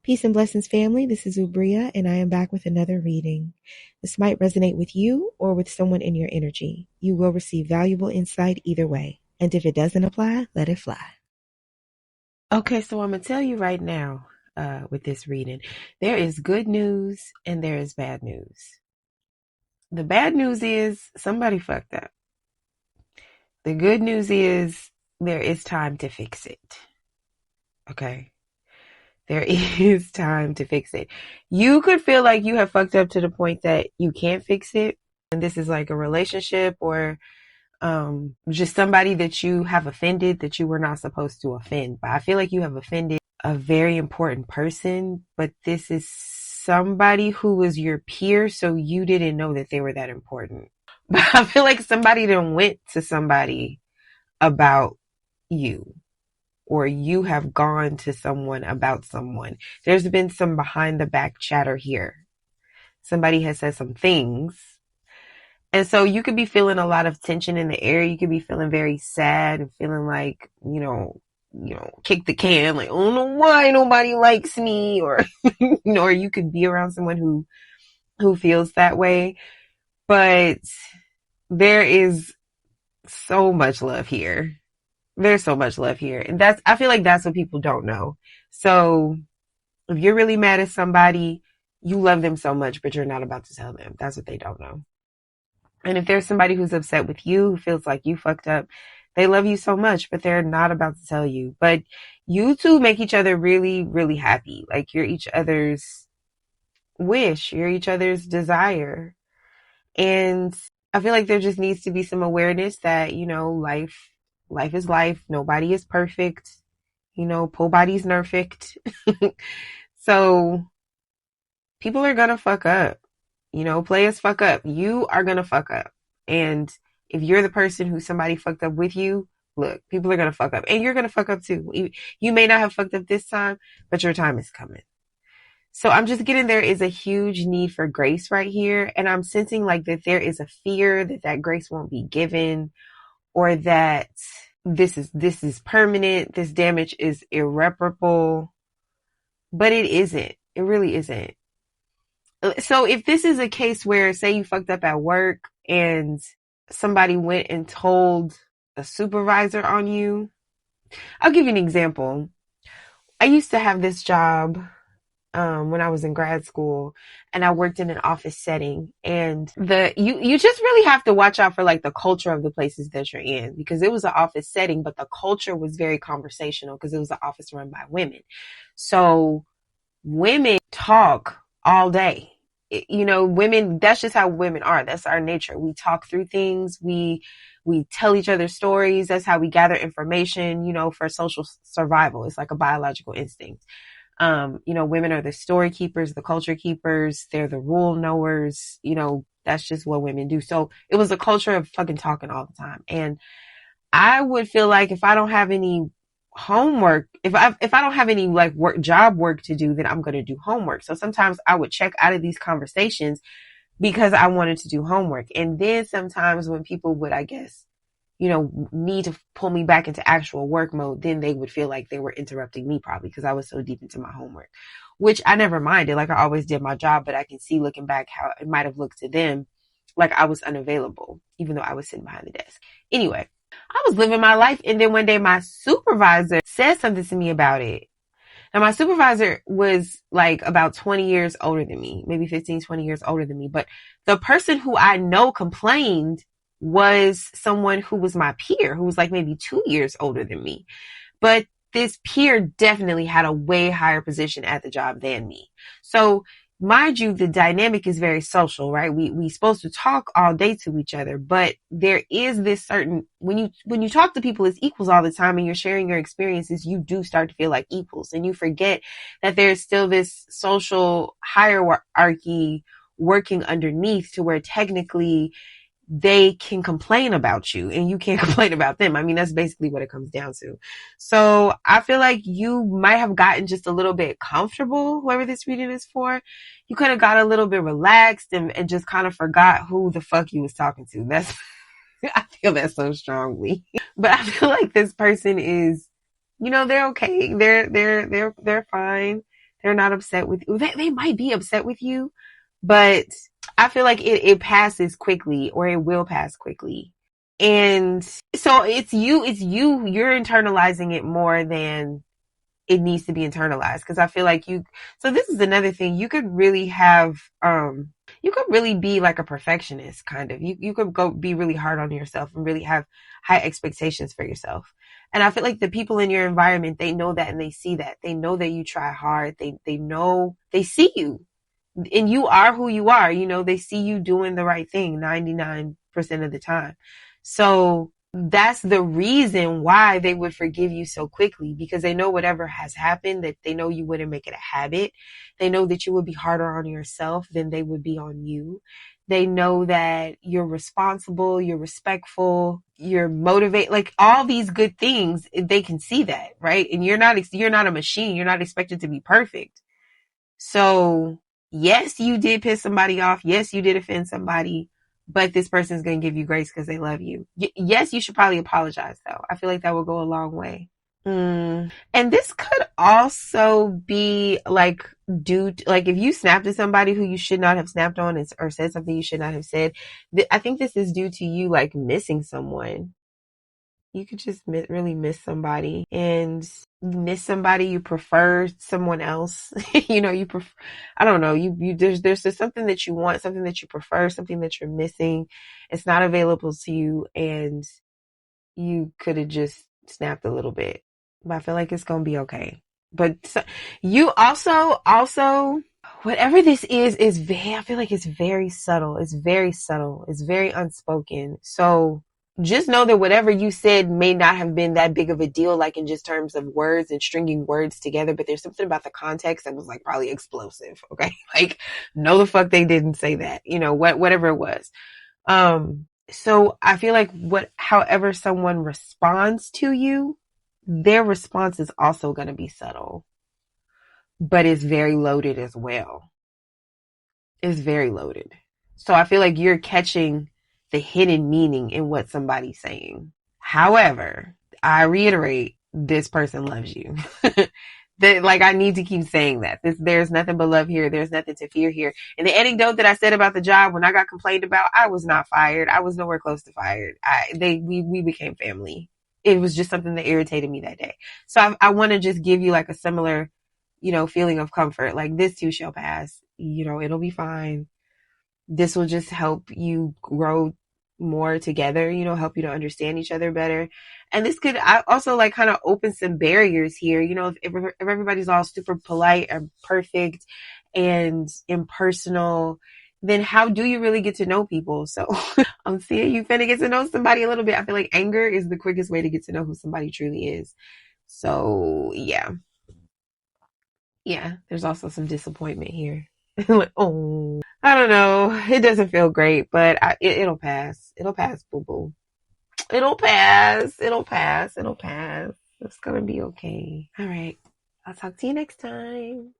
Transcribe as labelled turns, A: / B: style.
A: Peace and blessings, family. This is Ubria, and I am back with another reading. This might resonate with you or with someone in your energy. You will receive valuable insight either way. And if it doesn't apply, let it fly. Okay, so I'm going to tell you right now with this reading, there is good news and there is bad news. The bad news is somebody fucked up. The good news is there is time to fix it. Okay? There is time to fix it. You could feel like you have fucked up to the point that you can't fix it. And this is like a relationship or just somebody that you have offended that you were not supposed to offend. But I feel like you have offended a very important person, but this is somebody who was your peer, so you didn't know that they were that important. But I feel like somebody then went to somebody about you. Or you have gone to someone about someone. There's been some behind the back chatter here. Somebody has said some things. And so you could be feeling a lot of tension in the air. You could be feeling very sad and feeling like, kick the can, like, oh no, why nobody likes me, or, or you could be around someone who feels that way. But there is so much love here. There's so much love here. And I feel like that's what people don't know. So if you're really mad at somebody, you love them so much, but you're not about to tell them. That's what they don't know. And if there's somebody who's upset with you, who feels like you fucked up, they love you so much, but they're not about to tell you. But you two make each other really, really happy. Like you're each other's wish. You're each other's desire. And I feel like there just needs to be some awareness that, life is life. Nobody is perfect. Pobody's nerfect. So people are gonna fuck up. Players fuck up. You are gonna fuck up. And if you're the person who somebody fucked up with you, look, people are gonna fuck up. And you're gonna fuck up too. You may not have fucked up this time, but your time is coming. So I'm just getting there is a huge need for grace right here. And I'm sensing like that there is a fear that grace won't be given, or that this is permanent. This damage is irreparable, but it isn't. It really isn't. So if this is a case where, say you fucked up at work and somebody went and told a supervisor on you, I'll give you an example. I used to have this job when I was in grad school, and I worked in an office setting, and you just really have to watch out for like the culture of the places that you're in, because it was an office setting, but the culture was very conversational because it was an office run by women. So women talk all day. Women, that's just how women are. That's our nature. We talk through things. We tell each other stories. That's how we gather information, for social survival. It's like a biological instinct. Women are the story keepers, the culture keepers. They're the rule knowers. That's just what women do. So it was a culture of fucking talking all the time. And I would feel like if I don't have any homework, if I don't have any like job work to do, then I'm going to do homework. So sometimes I would check out of these conversations because I wanted to do homework. And then sometimes when people would, I guess, need to pull me back into actual work mode, then they would feel like they were interrupting me, probably because I was so deep into my homework, which I never minded. Like I always did my job, but I can see looking back how it might have looked to them like I was unavailable, even though I was sitting behind the desk. Anyway, I was living my life. And then one day my supervisor said something to me about it. Now my supervisor was like about 20 years older than me, maybe 15, 20 years older than me. But the person who I know complained was someone who was my peer, who was like maybe 2 years older than me. But this peer definitely had a way higher position at the job than me. So mind you, the dynamic is very social, right? We supposed to talk all day to each other, but there is this certain, when you talk to people as equals all the time and you're sharing your experiences, you do start to feel like equals, and you forget that there's still this social hierarchy working underneath to where technically they can complain about you and you can't complain about them. I mean, that's basically what it comes down to. So I feel like you might have gotten just a little bit comfortable, whoever this reading is for. You could have got a little bit relaxed and just kind of forgot who the fuck you was talking to. I feel that so strongly. But I feel like this person is, they're okay. They're fine. They're not upset with you. They might be upset with you, but I feel like it passes quickly, or it will pass quickly. And so you're internalizing it more than it needs to be internalized. Because I feel like so this is another thing. You could really you could really be like a perfectionist, kind of. You could go be really hard on yourself and really have high expectations for yourself. And I feel like the people in your environment, they know that and they see that. They know that you try hard. They know, they see you, and you are who you are. They see you doing the right thing 99% of the time. So that's the reason why they would forgive you so quickly, because they know whatever has happened, that they know you wouldn't make it a habit. They know that you would be harder on yourself than they would be on you. They know that you're responsible, you're respectful, you're motivated, like all these good things. They can see that, right? And you're not a machine. You're not expected to be perfect. So yes, you did piss somebody off. Yes, you did offend somebody, but this person's going to give you grace because they love you. Yes, you should probably apologize though. I feel like that will go a long way. And this could also be like like if you snapped at somebody who you should not have snapped on, or said something you should not have said. I think this is due to you like missing someone. You could just really miss somebody, and miss somebody. You prefer someone else. You prefer, I don't know, there's just something that you want, something that you prefer, something that you're missing. It's not available to you, and you could have just snapped a little bit, but I feel like it's gonna be okay. But you also whatever this is very, I feel like it's very subtle. It's very subtle. It's very unspoken. So just know that whatever you said may not have been that big of a deal, like in just terms of words and stringing words together, but there's something about the context that was like probably explosive. Okay. Like, no, the fuck they didn't say that, whatever it was. So I feel like however someone responds to you, their response is also going to be subtle, but it's very loaded as well. It's very loaded. So I feel like you're catching the hidden meaning in what somebody's saying. However, I reiterate, this person loves you. Like, I need to keep saying that. There's nothing but love here. There's nothing to fear here. And the anecdote that I said about the job, when I got complained about, I was not fired. I was nowhere close to fired. We became family. It was just something that irritated me that day. So I want to just give you like a similar, feeling of comfort. Like, this too shall pass. It'll be fine. This will just help you grow more together, help you to understand each other better. And this could also like kind of open some barriers here. If everybody's all super polite and perfect and impersonal, then how do you really get to know people? So I'm seeing you finna get to know somebody a little bit. I feel like anger is the quickest way to get to know who somebody truly is. So yeah, there's also some disappointment here. Like, oh, I don't know. It doesn't feel great, but it'll pass. It'll pass, boo boo. It'll pass. It'll pass. It'll pass. It's gonna be okay. All right. I'll talk to you next time.